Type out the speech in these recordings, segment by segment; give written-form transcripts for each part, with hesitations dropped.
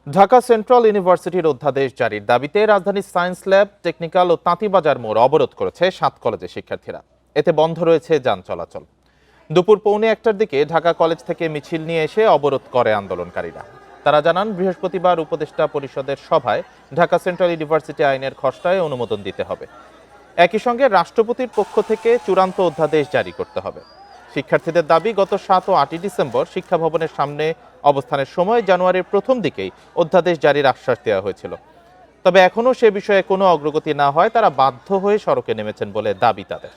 Dhaka central ইউনিভার্সিটির অধ্যাদেশ জারির দাবিতে রাজধানীর সায়েন্স ল্যাব, টেকনিক্যাল ও তাঁতিবাজার মোড় অবরোধ করেছে 7 কলেজের শিক্ষার্থীরা। এতে বন্ধ রয়েছে যান চলাচল। দুপুর 1:45টার দিকে ঢাকা কলেজ থেকে মিছিল নিয়ে এসে অবরোধ করে আন্দোলনকারীরা। তারা জানান, বৃহস্পতিবার উপদেষ্টা পরিষদের সভায় ঢাকা সেন্ট্রাল ইউনিভার্সিটি আইনের খসড়ায় অনুমোদন দিতে হবে। একই সঙ্গে রাষ্ট্রপতির পক্ষ থেকে চূড়ান্ত অধ্যাদেশ জারি করতে হবে। শিক্ষার্থীদের দাবি, গত 7 ও 8 ডিসেম্বর শিক্ষা ভবনের সামনে অবস্থানের সময় জানুয়ারির প্রথম দিকেই অধ্যাদেশ জারির আশ্বাস দেওয়া হয়েছিল। তবে এখনও সে বিষয়ে কোনো অগ্রগতি না হয় তারা বাধ্য হয়ে সড়কে নেমেছেন বলে দাবি তাদের।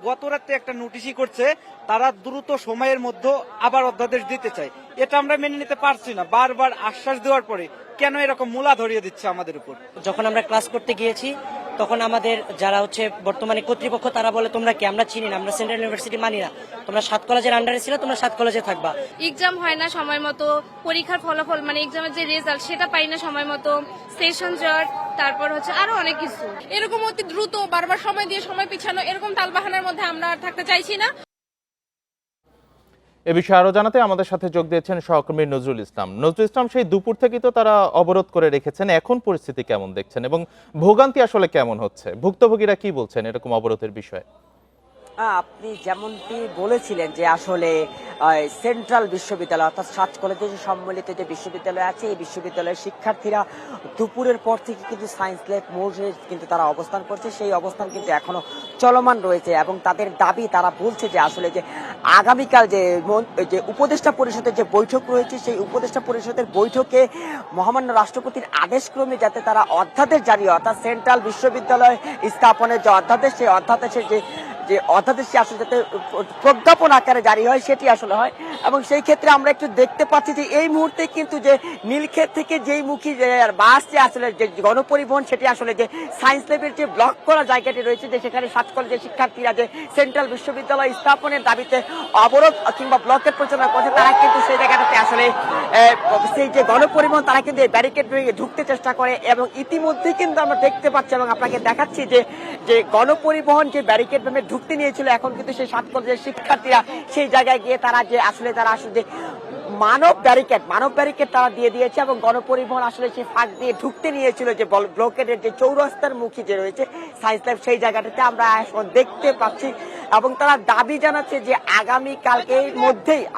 গত রাতে একটা নোটিশই করছে, তারা দ্রুত সময়ের মধ্যে আবার অধ্যাদেশ দিতে চায়। এটা আমরা মেনে নিতে পারছি না। বারবার আশ্বাস দেওয়ার পরে কেন এরকম মূলা ধরিয়ে দিচ্ছে আমাদের উপর। যখন আমরা ক্লাস করতে গিয়েছি তখন আমাদের যারা বর্তমানে কর্তৃপক্ষ তারা বলে, তোমরা কি, আমরা চিনি না, আমরা সেন্ট্রাল ইউনিভার্সিটি মানি না, তোমরা 7 কলেজের আন্ডারে ছিল, তোমরা 7 কলেজে থাকবা। এক্সাম হয় না সময় মতো, পরীক্ষার ফলাফল মানে এক্সামের যে রেজাল্ট সেটা পাই না সময় মতো, সেশন জট, তারপর আরো অনেক কিছু। এরকম অতি দ্রুত বারবার সময় দিয়ে সময় পিছানো, এরকম তালবাহানার মধ্যে আমরা আর থাকতে চাইছি না। এ বিষয়ে আরো জানাতে আমাদের সাথে যোগ দিয়েছেন সহকর্মী নজরুল ইসলাম। নজরুল ইসলাম, সেই দুপুর থেকেই তো তারা অবরোধ করে রেখেছেন, এখন পরিস্থিতি কেমন দেখছেন এবং ভোগান্তি আসলে কেমন হচ্ছে? ভুক্তভোগীরা কি বলছেন এরকম অবরোধের বিষয়ে? আপনি যেমনটি বলেছিলেন যে আসলে সেন্ট্রাল বিশ্ববিদ্যালয় অর্থাৎ 7 কলেজে যে সম্মিলিত যে বিশ্ববিদ্যালয় আছে, এই বিশ্ববিদ্যালয়ের শিক্ষার্থীরা দুপুরের পর থেকে কিন্তু সায়েন্স ল্যাব মোড়ে কিন্তু তারা অবস্থান করছে। সেই অবস্থান কিন্তু এখনো চলমান রয়েছে এবং তাদের দাবি, তারা বলছে যে আসলে যে আগামীকাল যে উপদেষ্টা পরিষদের যে বৈঠক রয়েছে, সেই উপদেষ্টা পরিষদের বৈঠকে মহামান্য রাষ্ট্রপতির আদেশক্রমে যাতে তারা অধ্যাদেশ জারি হয়, অর্থাৎ সেন্ট্রাল বিশ্ববিদ্যালয় স্থাপনের যে অধ্যাদেশ, সেই অধ্যাদেশের যে অধ্যাদেশটি আসলে যাতে প্রজ্ঞাপন আকারে জারি হয় সেটি আসলে হয়। এবং সেই ক্ষেত্রে আমরা একটু দেখতে পাচ্ছি যে এই মুহূর্তে কিন্তু যে নীলক্ষেত থেকে যেই মুখী যে বাস যে আসলে যে গণপরিবহন, সেটি আসলে যে সায়েন্স ল্যাবের যে ব্লক করা জায়গাটি রয়েছে, যে সেখানে 7 কলেজের শিক্ষার্থীরা যে সেন্ট্রাল বিশ্ববিদ্যালয় স্থাপনের দাবিতে অবরোধ কিংবা ব্লকের প্রচারণা করছে, তারা কিন্তু সেই জায়গাটাতে আসলে সেই যে গণপরিবহন তারা কিন্তু ব্যারিকেড ভেঙে ঢুকতে চেষ্টা করে। এবং ইতিমধ্যে কিন্তু আমরা দেখতে পাচ্ছি এবং আপনাকে দেখাচ্ছি যে গণপরিবহন যে ব্যারিকেড ভেঙে ঢুকতে নিয়েছিল, এখন কিন্তু সেই 7 কলেজের শিক্ষার্থীরা সেই জায়গায় গিয়ে তারা আসলে যে মানব ব্যারিকেড তারা দিয়ে দিয়েছে এবং গণপরিবহন আসলে সেই ফাঁক দিয়ে ঢুকতে নিয়েছিল যে ব্লকেটের যে চৌরাস্তার মুখী যে রয়েছে সায়েন্স ল্যাব, সেই জায়গাটাতে আমরা এখন দেখতে পাচ্ছি। এবং তারা দাবি জানাচ্ছে যে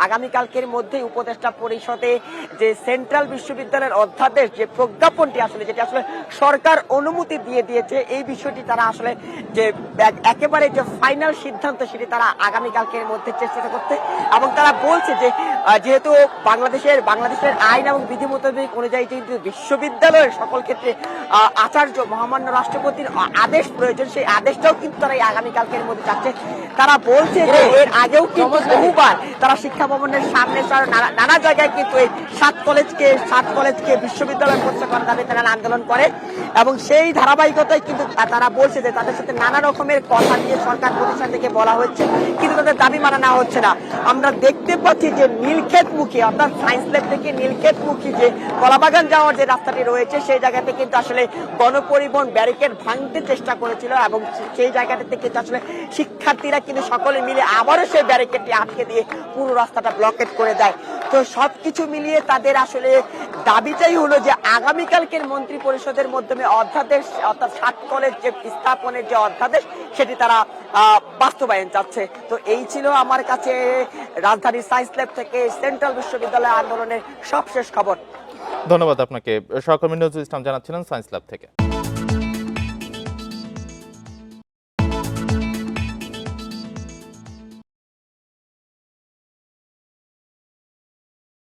আগামীকালকের মধ্যেই উপদেষ্টা পরিষদে যে সেন্ট্রাল বিশ্ববিদ্যালয়ের অধ্যাদেশ যে প্রজ্ঞাপনটি আসলে যেটি আসলে সরকার অনুমতি দিয়ে দিয়েছে, এই বিষয়টি তারা আসলে যে একেবারে যে ফাইনাল সিদ্ধান্ত সেটি তারা আগামীকালকের মধ্যে চেষ্টা করতে। এবং তারা বলছে যে যেহেতু বাংলাদেশের আইন এবং বিধি মোতাবেক অনুযায়ী কিন্তু বিশ্ববিদ্যালয়ের সকল ক্ষেত্রে আচার্য মহামান্য রাষ্ট্রপতির আদেশ প্রয়োজন, সেই আদেশটাও কিন্তু তারা আগামীকালকের মধ্যে চাচ্ছে। তারা বলছে যে এর আগেও কিন্তু বহুবার তারা শিক্ষা ভবনের সামনে নানা জায়গায় কিন্তু এই 7 কলেজকে বিশ্ববিদ্যালয় প্রতিষ্ঠা করার দাবিতে তারা আন্দোলন করে এবং সেই ধারাবাহিকতায় কিন্তু তারা বলছে যে তাদের সাথে নানা রকমের কথা নিয়ে সরকার প্রতিষ্ঠান থেকে বলা হচ্ছে, কিন্তু তাদের দাবি মানা নেওয়া হচ্ছে না। আমরা দেখতে পাচ্ছি যে নীলক্ষেতমুখী অর্থাৎ সায়েন্স ল্যাব থেকে নীলক্ষেতমুখী যে কলাবাগান যাওয়ার যে রাস্তাটি রয়েছে, সেই জায়গাতে কিন্তু আসলে গণপরিবহন ব্যারিকেড ভাঙতে চেষ্টা করেছিল এবং সেই জায়গাটিতে কিন্তু আসলে শিক্ষার্থীরা কিন্তু সকলে মিলে আবারও সেই ব্যারিকেডটি আটকে দিয়ে পুরো রাস্তাটা ব্লকেট করে দেয়। তো সবকিছু মিলিয়ে তাদের আসলে দাবিটাই হলো যে আগামীকালকের মন্ত্রী পরিষদের মাধ্যমে অধ্যাদেশ অর্থাৎ 7 কলেজ যে স্থাপনের যে অধ্যাদেশ সেটি তারা বাস্তবায়ন চাচ্ছে। তো এই ছিল আমার কাছে রাজধানীর সায়েন্স ল্যাব থেকে সেন্ট্রাল বিশ্ববিদ্যালয় আন্দোলনের সবশেষ খবর। ধন্যবাদ আপনাকে। সহকর্মী নজরুল ইসলাম জানাচ্ছিলেন সায়েন্স ল্যাব থেকে।